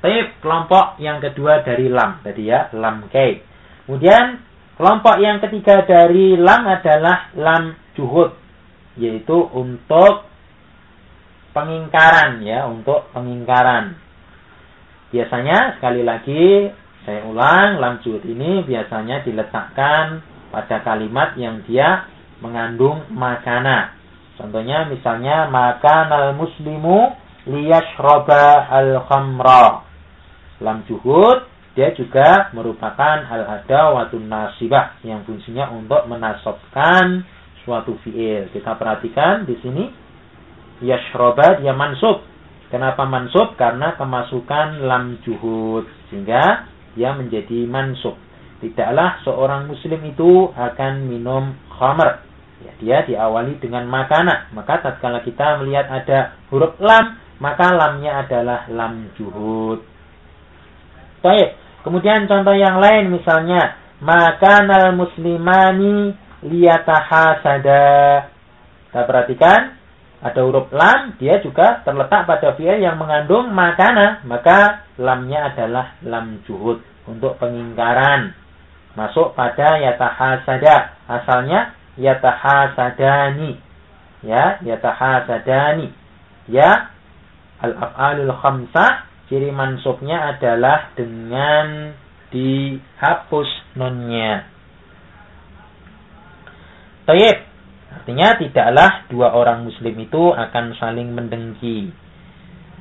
Baik, kelompok yang kedua dari lam tadi ya, lam kay. Kemudian kelompok yang ketiga dari lam adalah lam juhud, yaitu untuk pengingkaran ya, untuk pengingkaran. Biasanya sekali lagi saya ulang, lam juhud ini biasanya diletakkan pada kalimat yang dia mengandung makana. Contohnya misalnya makanal muslimu liyashroba al-khamra. Lam juhud dia juga merupakan al-adawatun nasibah yang fungsinya untuk menasabkan suatu fiil. Kita perhatikan di sini yashroba dia mansub. Kenapa mansub? Karena kemasukan lam juhud sehingga dia menjadi mansub. Tidaklah seorang muslim itu akan minum khamr. Ya, dia diawali dengan makana. Maka tatkala kita melihat ada huruf lam, maka lamnya adalah lam juhud. Baik. Kemudian contoh yang lain misalnya makanal muslimani liyatahasada. Kita perhatikan ada huruf lam, dia juga terletak pada fi'il yang mengandung makana, maka lamnya adalah lam juhud untuk pengingkaran. Masuk pada yatahasada. Asalnya yatahasadani. Ya, yatahasadani. Ya, al-af'alul khamsah ciri mansubnya adalah dengan dihapus nunnya. Taib. Artinya tidaklah dua orang muslim itu akan saling mendengki.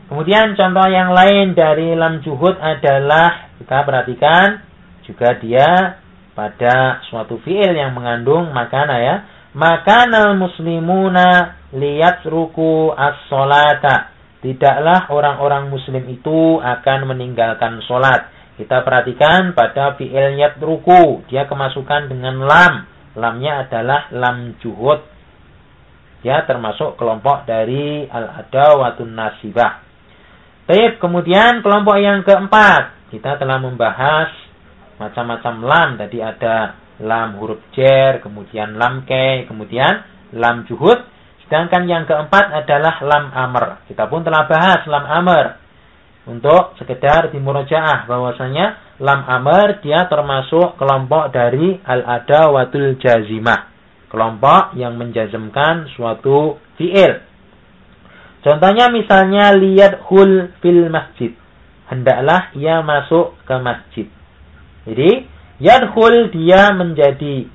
Kemudian contoh yang lain dari lam juhud adalah kita perhatikan juga dia pada suatu fi'il yang mengandung makana ya. Makanal muslimuna liyatruku as-sholata. Tidaklah orang-orang muslim itu akan meninggalkan sholat. Kita perhatikan pada fi'il yatruku. Dia kemasukan dengan lam. Lamnya adalah lam juhud. Ya, termasuk kelompok dari al-adawatun nasibah. Baik, kemudian kelompok yang keempat. Kita telah membahas macam-macam lam. Tadi ada lam huruf jer, kemudian lam kay, kemudian lam juhud. Sedangkan yang keempat adalah lam amr. Kita pun telah bahas lam amr. Untuk sekedar dimurajaah bahwasanya lam amr dia termasuk kelompok dari al-adawatul jazimah. Kelompok yang menjazmkan suatu fi'il. Contohnya misalnya liyadkhul fil masjid. Hendaklah ia masuk ke masjid. Jadi yadkhul dia menjadi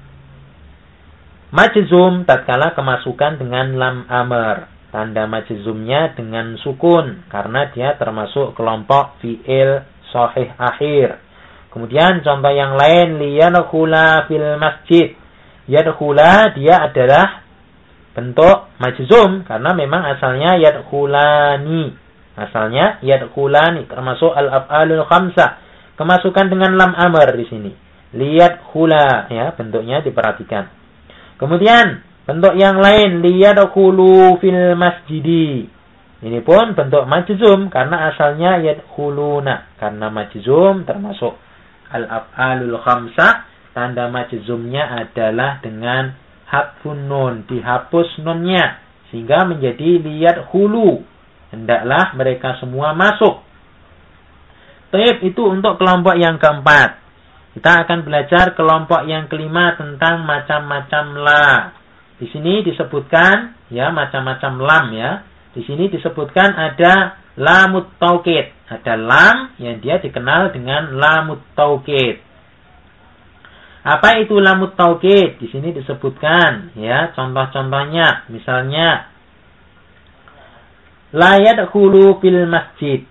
majzum tatkala kemasukan dengan lam amr. Tanda majzumnya dengan sukun karena dia termasuk kelompok fi'il sahih akhir. Kemudian contoh yang lain liyadkhula fil masjid. Yadkhula dia adalah bentuk majzum karena memang asalnya yadkhulani. Asalnya yadkhulani termasuk al-af'alul khamsah. Kemasukan dengan lam amr di sini. Liyadkhula ya, bentuknya diperhatikan. Kemudian bentuk yang lain liyadkhulu fil masjidi. Ini pun bentuk majzum karena asalnya yadkhuluna. Karena majzum termasuk al-af'alul khamsah. Tanda majzumnya adalah dengan hadfun nun, dihapus nunnya sehingga menjadi liyadkhulu. Hendaklah mereka semua masuk. Taib, itu untuk kelompok yang keempat. Kita akan belajar kelompok yang kelima tentang macam-macam la. Di sini disebutkan ya macam-macam lam ya. Di sini disebutkan ada lamut taukid. Ada lam yang dia dikenal dengan lamut taukid. Apa itu lamut taukid? Di sini disebutkan ya contoh-contohnya. Misalnya la yadkhulu fil masjid.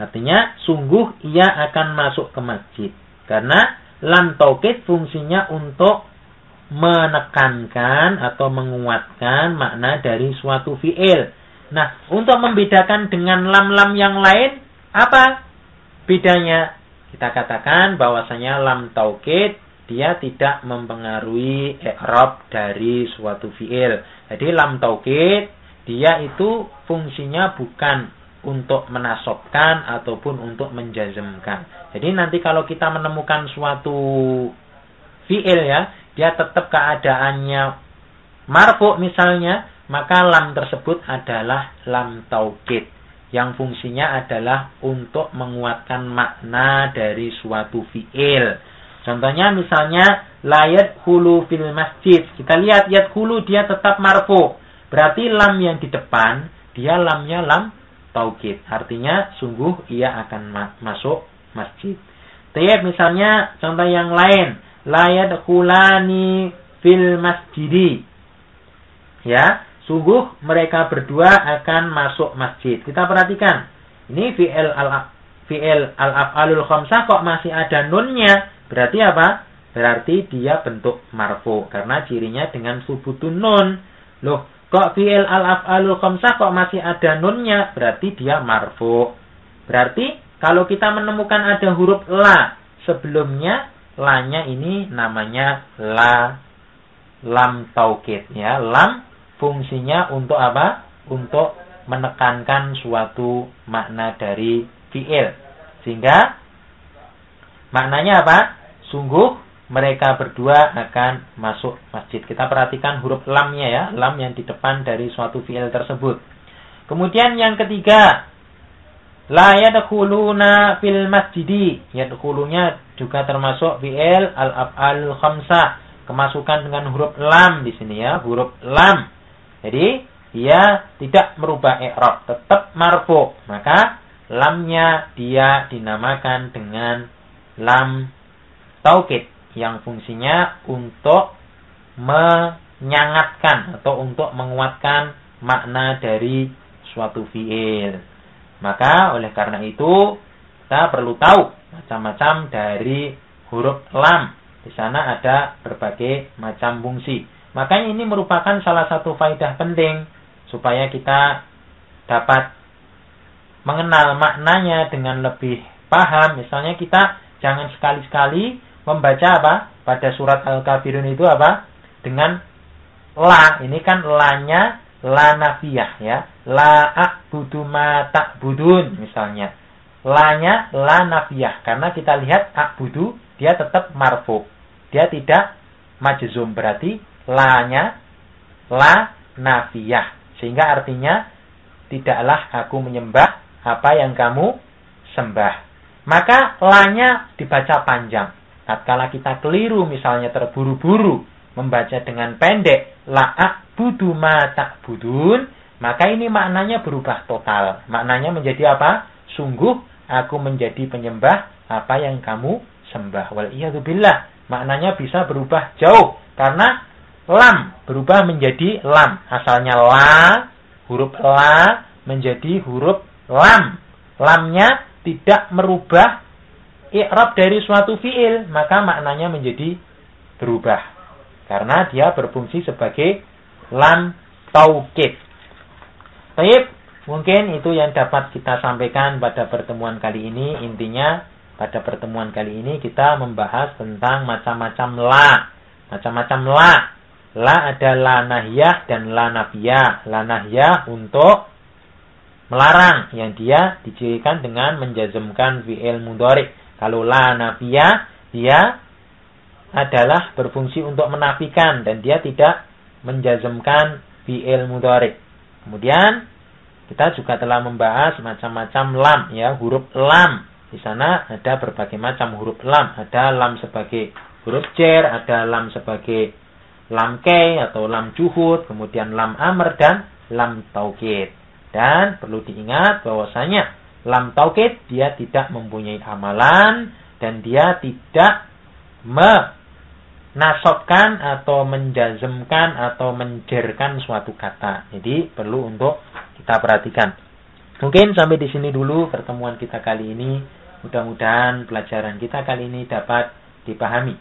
Artinya sungguh ia akan masuk ke masjid. Karena lam taukid fungsinya untuk menekankan atau menguatkan makna dari suatu fi'il. Nah, untuk membedakan dengan lam-lam yang lain, apa bedanya? Kita katakan bahwasanya lam taukid dia tidak mempengaruhi i'rab dari suatu fi'il. Jadi lam taukid dia itu fungsinya bukan untuk menasabkan ataupun untuk menjazmkan. Jadi nanti kalau kita menemukan suatu fi'il ya, dia tetap keadaannya marfu misalnya, maka lam tersebut adalah lam taukid. yang fungsinya adalah untuk menguatkan makna dari suatu fi'il. Contohnya misalnya la yadkhulu fil masjid. Kita lihat yadkhulu dia tetap marfu. Berarti lam yang di depan dia lamnya lam taukid. Artinya sungguh ia akan masuk masjid. Tapi misalnya contoh yang lain, la yadkhulani fil masjidi. Ya, sungguh mereka berdua akan masuk masjid. Kita perhatikan. Ini fi'il al-af'alul khamsah kok masih ada nunnya. Berarti apa? Berarti dia bentuk marfu. Karena cirinya dengan subutun nun. Loh, kok fi'il al-af'alul khamsah kok masih ada nunnya? Berarti dia marfu. Berarti kalau kita menemukan ada huruf la sebelumnya, la-nya ini namanya lam taukid. Ya, lam fungsinya untuk apa? Untuk menekankan suatu makna dari fi'il. Sehingga maknanya apa? Sungguh mereka berdua akan masuk masjid. Kita perhatikan huruf lamnya ya. Lam yang di depan dari suatu fi'il tersebut. Kemudian yang ketiga, la yadkhuluna fil masjidi. Yadkhulunya juga termasuk fi'il al-af'alul khamsah. Kemasukan dengan huruf lam di sini ya. Huruf lam. Jadi dia tidak merubah i'rab, tetap marfu. Maka lamnya dia dinamakan dengan lam taukid yang fungsinya untuk menyangatkan atau untuk menguatkan makna dari suatu fi'il. Maka oleh karena itu kita perlu tahu macam-macam dari huruf lam. Di sana ada berbagai macam fungsi. Makanya ini merupakan salah satu faedah penting supaya kita dapat mengenal maknanya dengan lebih paham. Misalnya kita jangan sekali-sekali membaca apa? Pada surat Al-Kafirun itu apa? Dengan la. Ini kan la-nya la nafiyah ya. La a'budu ma ta'budun misalnya. La-nya la nafiyah. Karena kita lihat a'budu dia tetap marfu. Dia tidak majzum. Berarti la-nya la nafiyah. Sehingga artinya tidaklah aku menyembah apa yang kamu sembah. Maka la-nya dibaca panjang. Tatkala kita keliru misalnya terburu-buru membaca dengan pendek la a'budu ma ta'budun, maka ini maknanya berubah total. Maknanya menjadi apa? Sungguh aku menjadi penyembah apa yang kamu sembah. Wal iyadu billah. Maknanya bisa berubah jauh karena lam berubah menjadi lam. Asalnya la, huruf la menjadi huruf lam. Lamnya tidak merubah i'rab dari suatu fi'il, maka maknanya menjadi berubah. Karena dia berfungsi sebagai lam taukid. Baik, mungkin itu yang dapat kita sampaikan pada pertemuan kali ini. Intinya pada pertemuan kali ini kita membahas tentang macam-macam la. Macam-macam la. La ada la nahiyah dan la nafiyah. La nahiyah untuk melarang, yang dia dicirikan dengan menjazmkan fi'il mudhari'. Kalau la nafiyah, dia adalah berfungsi untuk menafikan dan dia tidak menjazmkan fi'il mudhari'. Kemudian kita juga telah membahas macam-macam lam ya, huruf lam. Di sana ada berbagai macam huruf lam. Ada lam sebagai huruf jar, ada lam sebagai lam kei atau lam juhud, kemudian lam amr dan lam taukid. Dan perlu diingat bahwasanya lam taukid dia tidak mempunyai amalan dan dia tidak menasabkan atau menjazmkan atau menjerkan suatu kata. Jadi perlu untuk kita perhatikan. Mungkin sampai di sini dulu pertemuan kita kali ini. Mudah-mudahan pelajaran kita kali ini dapat dipahami.